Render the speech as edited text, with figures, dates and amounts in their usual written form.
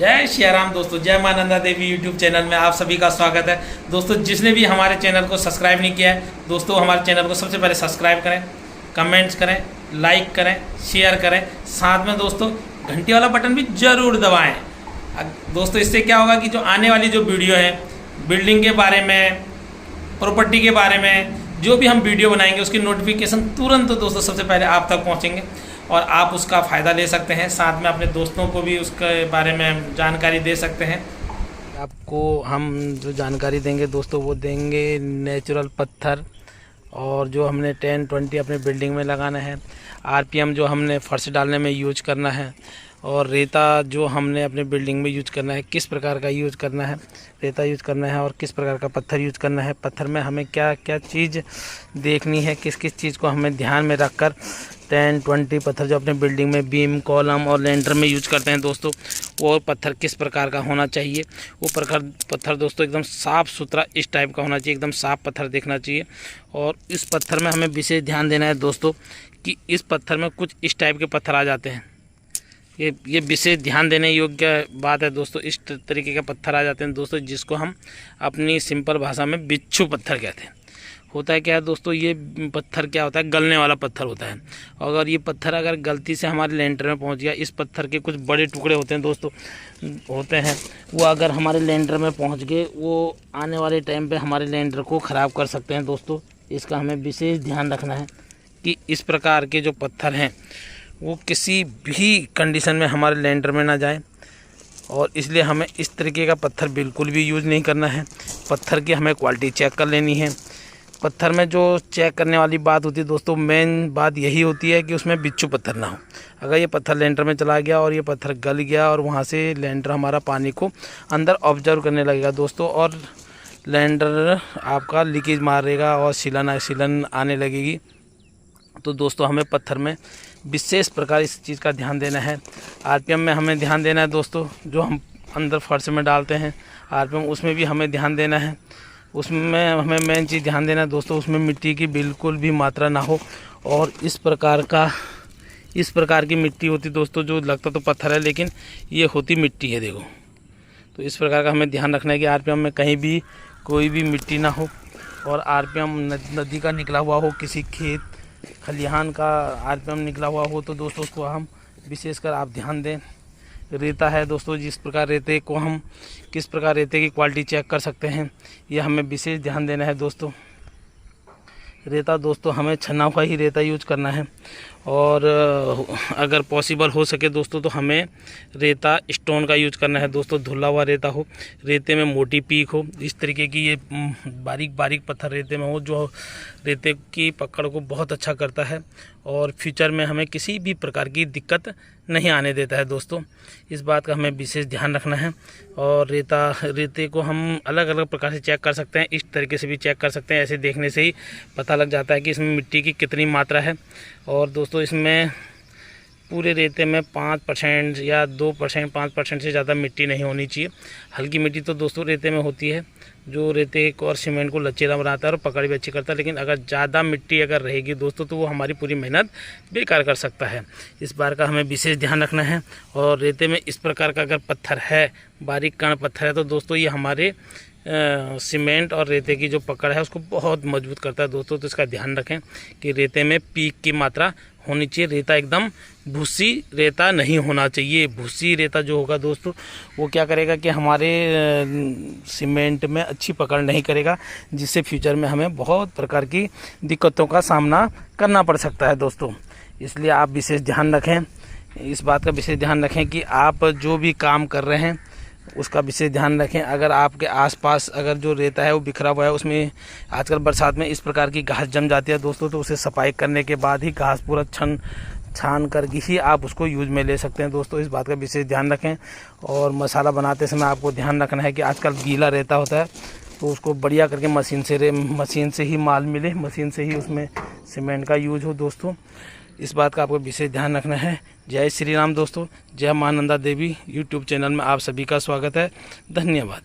जय श्री राम दोस्तों, जय मां नंदा देवी यूट्यूब चैनल में आप सभी का स्वागत है। दोस्तों जिसने भी हमारे चैनल को सब्सक्राइब नहीं किया है, दोस्तों हमारे चैनल को सबसे पहले सब्सक्राइब करें, कमेंट्स करें, लाइक करें, शेयर करें, साथ में दोस्तों घंटी वाला बटन भी ज़रूर दबाएं। दोस्तों इससे क्या होगा कि जो आने वाली जो वीडियो है बिल्डिंग के बारे में, प्रॉपर्टी के बारे में, जो भी हम वीडियो बनाएंगे उसकी नोटिफिकेशन तुरंत दोस्तों सबसे पहले आप तक पहुँचेंगे और आप उसका फ़ायदा ले सकते हैं। साथ में अपने दोस्तों को भी उसके बारे में जानकारी दे सकते हैं। आपको हम जो जानकारी देंगे दोस्तों वो देंगे नेचुरल पत्थर, और जो हमने 10-20 अपने बिल्डिंग में लगाना है, आरपीएम जो हमने फर्श डालने में यूज करना है, और रेता जो हमने अपने बिल्डिंग में यूज करना है, किस प्रकार का यूज करना है, रेता यूज करना है और किस प्रकार का पत्थर यूज करना है, पत्थर में हमें क्या क्या चीज़ देखनी है, किस किस चीज़ को हमें ध्यान में रखकर 10-20 पत्थर जो अपने बिल्डिंग में बीम, कॉलम और लेंटर में यूज करते हैं दोस्तों, वो पत्थर किस प्रकार का होना चाहिए। वो पत्थर दोस्तों एकदम साफ़ सुथरा इस टाइप का होना चाहिए, एकदम साफ़ पत्थर देखना चाहिए। और इस पत्थर में हमें विशेष ध्यान देना है दोस्तों कि इस पत्थर में कुछ इस टाइप के पत्थर आ जाते हैं। ये विशेष ध्यान देने योग्य बात है दोस्तों। इस तरीके के पत्थर आ जाते हैं दोस्तों, जिसको हम अपनी सिंपल भाषा में बिच्छू पत्थर कहते हैं। होता है क्या है दोस्तों, ये पत्थर क्या होता है, गलने वाला पत्थर होता है। अगर ये पत्थर अगर गलती से हमारे लेंटर में पहुंच गया, इस पत्थर के कुछ बड़े टुकड़े होते हैं दोस्तों, होते हैं वो अगर हमारे लेंटर में पहुंच गए, वो आने वाले टाइम पे हमारे लेंटर को ख़राब कर सकते हैं दोस्तों। इसका हमें विशेष ध्यान रखना है कि इस प्रकार के जो पत्थर हैं वो किसी भी कंडीशन में हमारे लेंटर में ना जाए, और इसलिए हमें इस तरीके का पत्थर बिल्कुल भी यूज़ नहीं करना है। पत्थर की हमें क्वालिटी चेक कर लेनी है। पत्थर में जो चेक करने वाली बात होती है दोस्तों, मेन बात यही होती है कि उसमें बिच्छू पत्थर ना हो। अगर ये पत्थर लेंटर में चला गया और ये पत्थर गल गया और वहाँ से लेंटर हमारा पानी को अंदर ऑब्जर्व करने लगेगा दोस्तों, और लेंटर आपका लीकेज मारेगा और सीलन आने लगेगी, तो दोस्तों हमें पत्थर में विशेष प्रकार इस चीज़ का ध्यान देना है। आरपीएम में हमें ध्यान देना है दोस्तों, जो हम अंदर फर्श में डालते हैं आरपीएम, उसमें भी हमें ध्यान देना है। उसमें हमें मेन चीज़ ध्यान देना है दोस्तों, उसमें मिट्टी की बिल्कुल भी मात्रा ना हो। और इस प्रकार की मिट्टी होती दोस्तों, जो लगता तो पत्थर है लेकिन ये होती मिट्टी है देखो। तो इस प्रकार का हमें ध्यान रखना है कि आरपीएम में कहीं भी कोई भी मिट्टी ना हो, और आरपीएम नदी का निकला हुआ हो, किसी खेत खलिहान का आरपीएम निकला हुआ हो, तो दोस्तों उसको हम विशेषकर आप ध्यान दें। रेता है दोस्तों, जिस प्रकार रेते को हम किस प्रकार रेते की क्वालिटी चेक कर सकते हैं, ये हमें विशेष ध्यान देना है दोस्तों। रेता दोस्तों हमें छना हुआ ही रेता यूज करना है, और अगर पॉसिबल हो सके दोस्तों तो हमें रेता स्टोन का यूज करना है दोस्तों। धुला हुआ रेता हो, रेते में मोटी पीक हो, इस तरीके की ये बारीक बारीक पत्थर रेते में हो, जो रेते की पकड़ को बहुत अच्छा करता है और फ्यूचर में हमें किसी भी प्रकार की दिक्कत नहीं आने देता है दोस्तों। इस बात का हमें विशेष ध्यान रखना है। और रेते को हम अलग अलग प्रकार से चेक कर सकते हैं, इस तरीके से भी चेक कर सकते हैं। ऐसे देखने से ही पता लग जाता है कि इसमें मिट्टी की कितनी मात्रा है। और दोस्तों इसमें पूरे रेते में 5% या 2%, 5% से ज़्यादा मिट्टी नहीं होनी चाहिए। हल्की मिट्टी तो दोस्तों रेते में होती है, जो रेते को और सीमेंट को लचीला बनाता है और पकड़ भी अच्छी करता है, लेकिन अगर ज़्यादा मिट्टी अगर रहेगी दोस्तों तो वो हमारी पूरी मेहनत बेकार कर सकता है। इस बार का हमें विशेष ध्यान रखना है। और रेते में इस प्रकार का अगर पत्थर है, बारीक कण पत्थर है, तो दोस्तों ये हमारे सीमेंट और रेते की जो पकड़ है उसको बहुत मजबूत करता है दोस्तों। तो इसका ध्यान रखें कि रेते में पीक की मात्रा होनी चाहिए। रेता एकदम भूसी रेता नहीं होना चाहिए। भूसी रेता जो होगा दोस्तों वो क्या करेगा कि हमारे सीमेंट में अच्छी पकड़ नहीं करेगा, जिससे फ्यूचर में हमें बहुत प्रकार की दिक्कतों का सामना करना पड़ सकता है दोस्तों। इसलिए आप विशेष ध्यान रखें, इस बात का विशेष ध्यान रखें कि आप जो भी काम कर रहे हैं उसका विशेष ध्यान रखें। अगर आपके आसपास अगर जो रेता है वो बिखरा हुआ है, उसमें आजकल बरसात में इस प्रकार की घास जम जाती है दोस्तों, तो उसे सफाई करने के बाद ही घास पूरा छान कर ही आप उसको यूज में ले सकते हैं दोस्तों। इस बात का विशेष ध्यान रखें। और मसाला बनाते समय आपको ध्यान रखना है कि आजकल गीला रेता होता है, तो उसको बढ़िया करके मशीन से ही माल मिले, मशीन से ही उसमें सीमेंट का यूज हो दोस्तों। इस बात का आपको विशेष ध्यान रखना है। जय श्री राम दोस्तों, जय मां नंदा देवी यूट्यूब चैनल में आप सभी का स्वागत है। धन्यवाद।